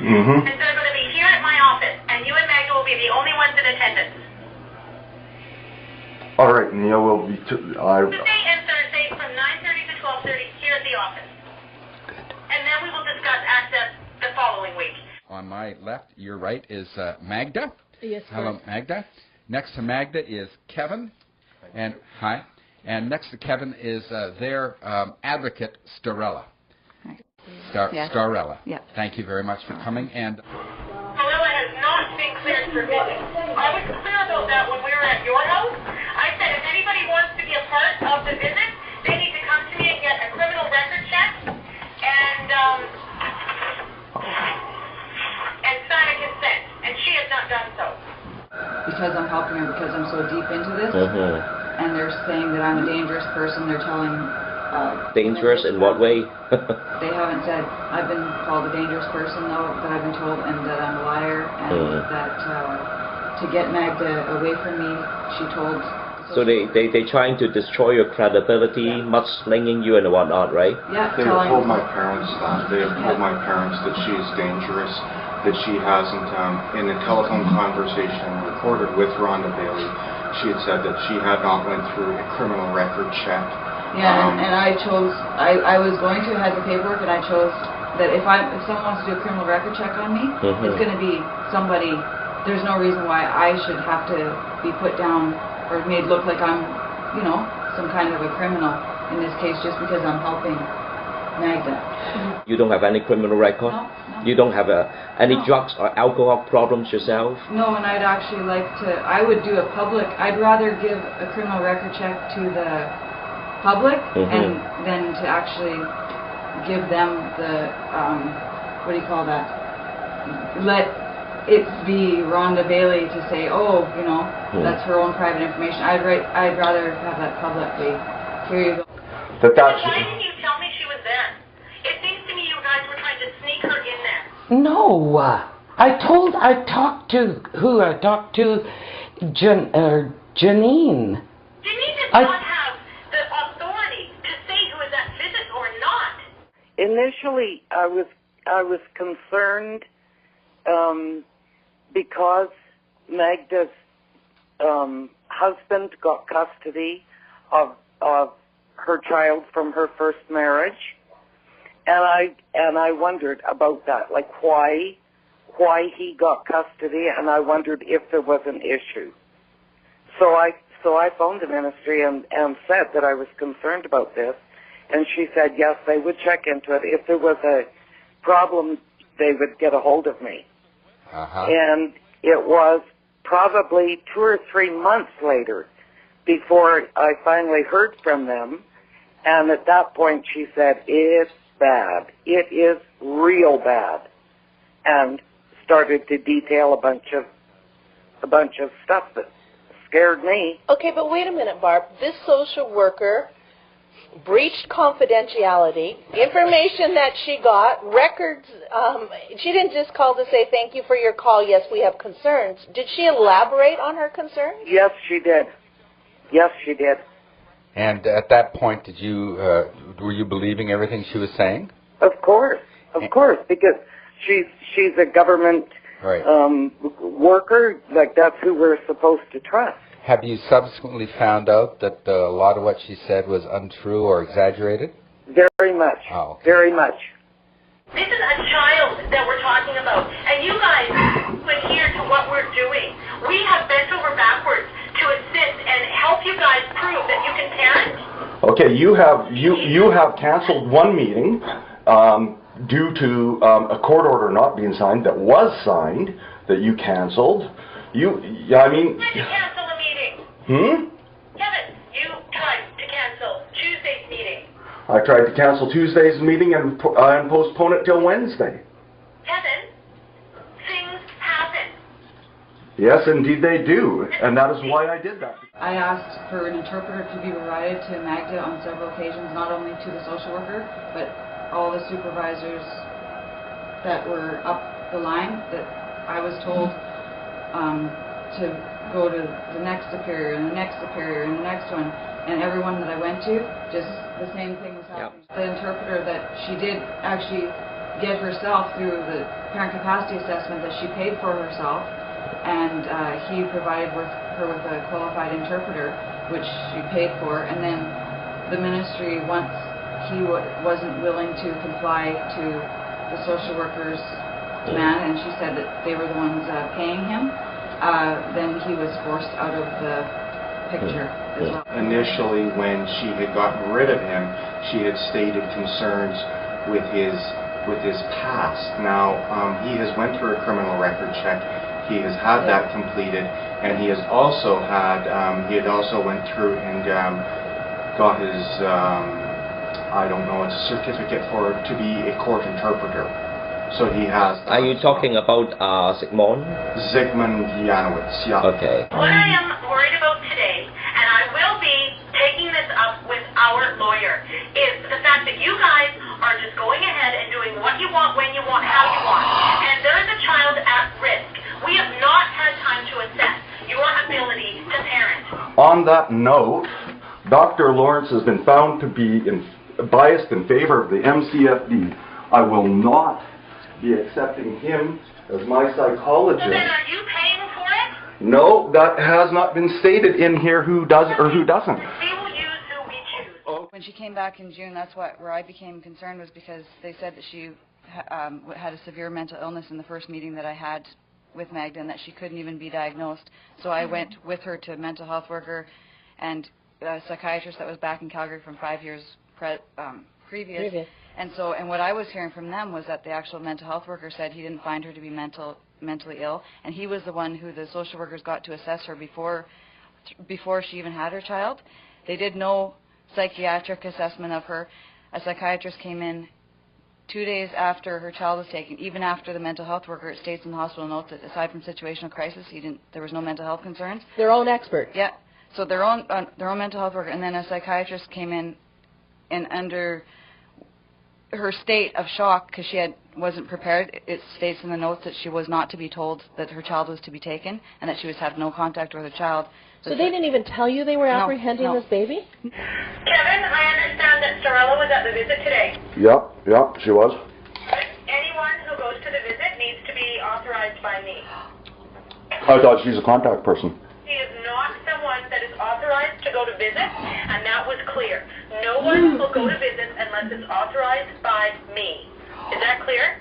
And they're going to be here at my office, and you and Magda will be the only ones in attendance. All right, Neil will be... Tuesday and Thursday from 9:30 to 12:30 here at the office. And then we will discuss access the following week. On my left, your right, is Magda. Yes, hello, Magda. Next to Magda is Kevin. And hi. And next to Kevin is their advocate, Starella. Starella. Yeah. Thank you very much for coming. And Starella has not been cleared for visit. I was clear about that when we were at your house. I said if anybody wants to be a part of the visit, they need to come to me and get a criminal record check and sign a consent. And she has not done so. Because I'm helping her, because I'm so deep into this, and they're saying that I'm a dangerous person. They're telling... dangerous in what way? They haven't said, I've been called a dangerous person, though, but I've been told, and that I'm a liar, and that to get Magda away from me, she told... So they're trying to destroy your credibility, mudslinging you and whatnot, right? Yeah, They have told my parents that. They have told my parents that she is dangerous, that she hasn't, in a telephone conversation recorded with Rhonda Bailey, she had said that she had not went through a criminal record check. Yeah, and I chose, I was going to have the paperwork, and I chose that if someone wants to do a criminal record check on me, it's going to be somebody, there's no reason why I should have to be put down or made look like I'm, you know, some kind of a criminal in this case just because I'm helping Magda. You don't have any criminal record? No. You don't have any drugs or alcohol problems yourself? No, and I'd actually like to, I would do a public, I'd rather give a criminal record check to the public and then to actually give them the what do you call that? Let it be Rhonda Bailey to say, oh, you know, that's her own private information. I'd rather have that publicly. Here you go. Why didn't you tell me she was there? It seems to me you guys were trying to sneak her in there. No, I talked to Janine. Janine does not have the authority to say who is at visit or not. Initially, I was concerned because Magda's husband got custody of her child from her first marriage, and I wondered about that, like why he got custody, and I wondered if there was an issue. So I phoned the ministry and said that I was concerned about this, and she said yes, they would check into it. If there was a problem, they would get a hold of me. And it was probably 2 or 3 months later before I finally heard from them, and at that point she said, it's bad. It is real bad. And started to detail a bunch of stuff that scared me. Okay, but wait a minute, Barb. This social worker breached confidentiality, information that she got, records. She didn't just call to say thank you for your call, yes, we have concerns. Did she elaborate on her concerns? Yes, she did. Yes, she did. And at that point, did you were you believing everything she was saying? Of course, because she's a government worker. Like, that's who we're supposed to trust. Have you subsequently found out that a lot of what she said was untrue or exaggerated? Very much. Oh, okay. Very much. This is a child that we're talking about, and you guys adhere to what we're doing. We have bent over backwards to assist and help you guys prove that you can parent. Okay, you have canceled one meeting due to a court order not being signed that was signed that you canceled. Why did you cancel the meeting? Kevin, you tried to cancel Tuesday's meeting. I tried to cancel Tuesday's meeting and postpone it till Wednesday. Kevin, things happen. Yes, indeed they do, and that is why I did that. I asked for an interpreter to be provided to Magda on several occasions, not only to the social worker, but all the supervisors that were up the line, that I was told to go to the next superior and the next superior and the next one, and everyone that I went to, just the same thing was happening. The interpreter that she did actually get herself through the parent capacity assessment that she paid for herself, and he provided her with a qualified interpreter, which she paid for, and then the ministry, once he wasn't willing to comply to the social worker's demand, and she said that they were the ones paying him, then he was forced out of the picture as well. Initially, when she had gotten rid of him, she had stated concerns with his past. Now, he has went through a criminal record check. He has had that completed, and he has also had, he had also went through and got his, I don't know, it's a certificate to be a court interpreter. So he has... Are you talking about Zygmunt? Zygmunt Janowitz, yeah. Okay. What I am worried about today, and I will be taking this up with our lawyer, is the fact that you guys are just going ahead and doing what you want, when you want, how you want. And there is a child at risk. We have not had time to assess your ability to parent. On that note, Dr. Lawrence has been found to be biased in favor of the MCFD. I will not be accepting him as my psychologist. So then are you paying for it? No, that has not been stated in here who does or who doesn't. We will use who we choose. When she came back in June, that's where I became concerned, was because they said that she had a severe mental illness in the first meeting that I had with Magda, and that she couldn't even be diagnosed. So I went with her to a mental health worker and a psychiatrist that was back in Calgary from 5 years previous. And what I was hearing from them was that the actual mental health worker said he didn't find her to be mentally ill, and he was the one who the social workers got to assess her before she even had her child. They did no psychiatric assessment of her. A psychiatrist came in 2 days after her child was taken, even after the mental health worker. It states in the hospital notes that aside from situational crisis, there was no mental health concerns. Their own expert. Yeah. So their own mental health worker, and then a psychiatrist came in, and under her state of shock, because she wasn't prepared, it states in the notes that she was not to be told that her child was to be taken, and that she was to have no contact with her child. So they didn't even tell you they were apprehending this baby? Kevin, I understand that Sorella was at the visit today. Yep, she was. Anyone who goes to the visit needs to be authorized by me. I thought she's a contact person. She is not someone that is authorized to go to visit, and that was clear. No one will go to visit unless it's authorized by me. Is that clear?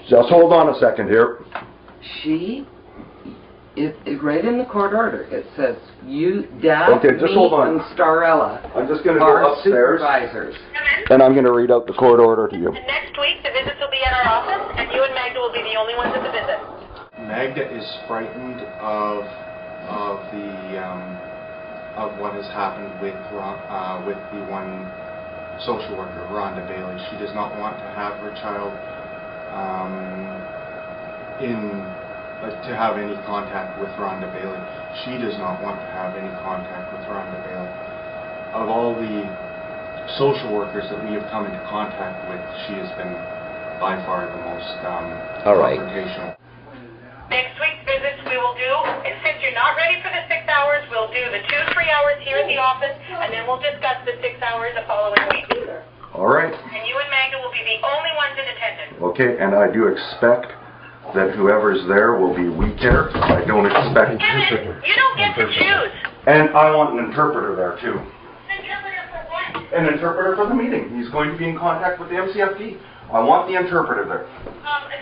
Just hold on a second here. It right in the court order, it says, you, Dad, Okay, just me, hold on. and Starella I'm just going to are go upstairs, supervisors. and I'm going to read out the court order to you. And next week, the visits will be at our office, and you and Magda will be the only ones at the visit. Magda is frightened of what has happened with the one social worker, Rhonda Bailey. She does not want to have her child to have any contact with Rhonda Bailey. She does not want to have any contact with Rhonda Bailey. Of all the social workers that we have come into contact with, she has been by far the most confrontational. Next week's visits we will do, and since you're not ready for the 6 hours, we'll do the 2-3 hours here at the office, and then we'll discuss the 6 hours the following week. All right. And you and Magda will be the only ones in attendance. Okay, and I do expect that whoever's there will be we care. I don't expect... Kevin, you don't get to choose. And I want an interpreter there, too. An interpreter for what? An interpreter for the meeting. He's going to be in contact with the MCFD. I want the interpreter there.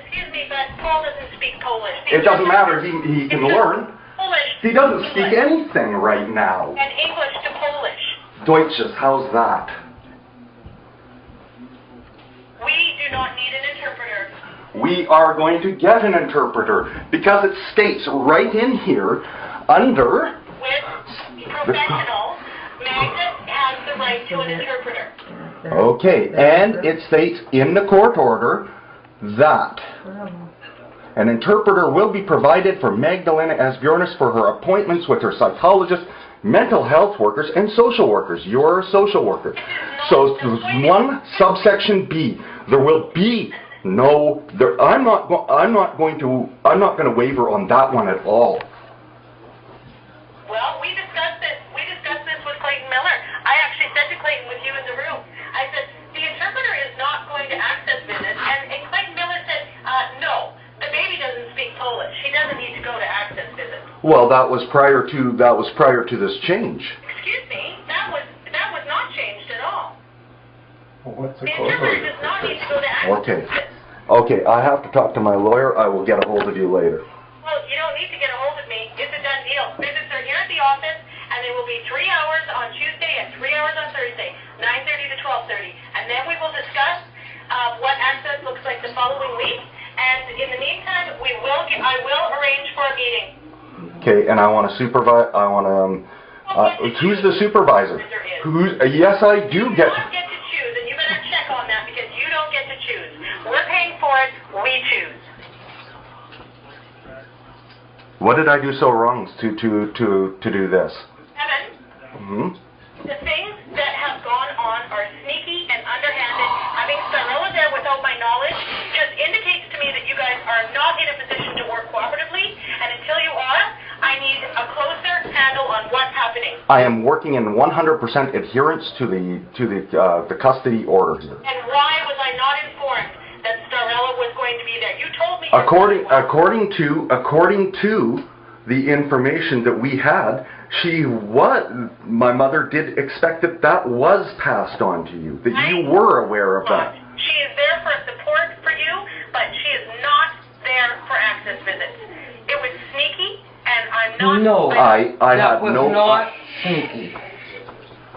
Excuse me, but Paul doesn't speak Polish. It doesn't matter. He can learn. Polish. He doesn't speak anything right now. And English to Polish. Deutsches, how's that? We do not need an interpreter. We are going to get an interpreter because it states right in here under... With professionals, Magda has the right to an interpreter. Okay, and it states in the court order that an interpreter will be provided for Magdalena Asbjornis for her appointments with her psychologist, mental health workers, and social workers. You're a social worker. So one subsection B, there will be no. I'm not going to waver on that one at all. Well, we discussed this. We discussed this with Clayton Miller. I actually said to Clayton with you in the room, I said, the interpreter is not going to access visits, and Well, that was prior to this change. Excuse me, that was not changed at all. Well, what's The interpreter does not need to go to access Okay. this. Okay, I have to talk to my lawyer. I will get a hold of you later. Well, you don't need to get a hold of me. It's a done deal. Visits are here at the office, and there will be 3 hours on Tuesday and 3 hours on Thursday, 9:30 to 12:30. And then we will discuss what access looks like the following week. And in the meantime, I will arrange for a meeting. Okay, and I want to supervise. I want to. Who's the supervisor? Yes, I do You get. don't get to choose, and you better check on that because you don't get to choose. We're paying for it. We choose. What did I do so wrong to do this? Evan, the things that have gone on are sneaky and underhanded. Having Starella there without my knowledge just indicates to me that you guys are not in a position to work cooperatively, and until you are, I need a closer handle on what's happening. I am working in 100% adherence to the custody order here. And why was I not informed that Starella was going to be there? You told me. According to the information that we had, my mother did expect that was passed on to you, that you were aware of that. She is there for support for you, but she is not there for access visits. It was sneaky, and I'm not. No, I that had was no. not sneaky.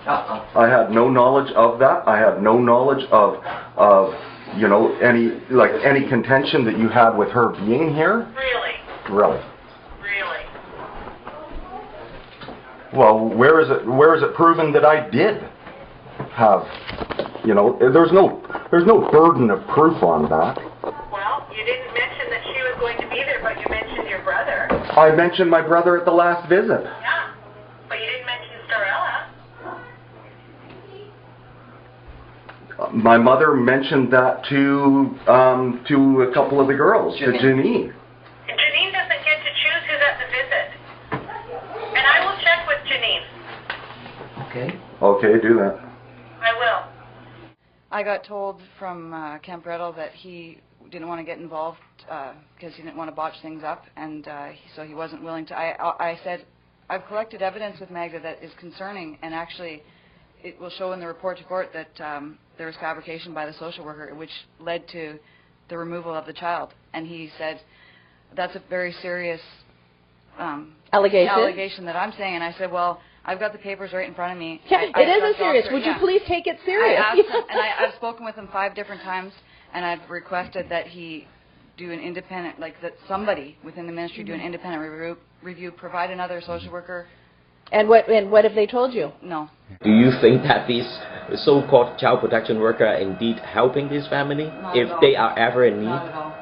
I had no knowledge of that. I had no knowledge of any contention that you had with her being here. Really? Really. Really? Well, where is it proven that I did have, there's no burden of proof on that. Well, you didn't mention that she was going to be there, but you mentioned your brother. I mentioned my brother at the last visit. Yeah, but you didn't mention Starella. My mother mentioned that to a couple of the girls, to Janine. Janine doesn't get to choose who's at the visit. And I will check with Janine. Okay. Okay, do that. I will. I got told from Camp Rettle that he didn't want to get involved because he didn't want to botch things up, and so he wasn't willing to. I said, I've collected evidence with Magda that is concerning, and actually it will show in the report to court that there was fabrication by the social worker, which led to the removal of the child. And he said, that's a very serious allegation that I'm saying. And I said, well, I've got the papers right in front of me. Yeah, it isn't serious. Would you please take it serious? I asked him, and I've spoken with him 5 different times, and I've requested that he do an independent, that somebody within the ministry do an independent review, provide another social worker. And what have they told you? No. Do you think that these so-called child protection workers are indeed helping this family Not if at all. they are ever in need? Not at all.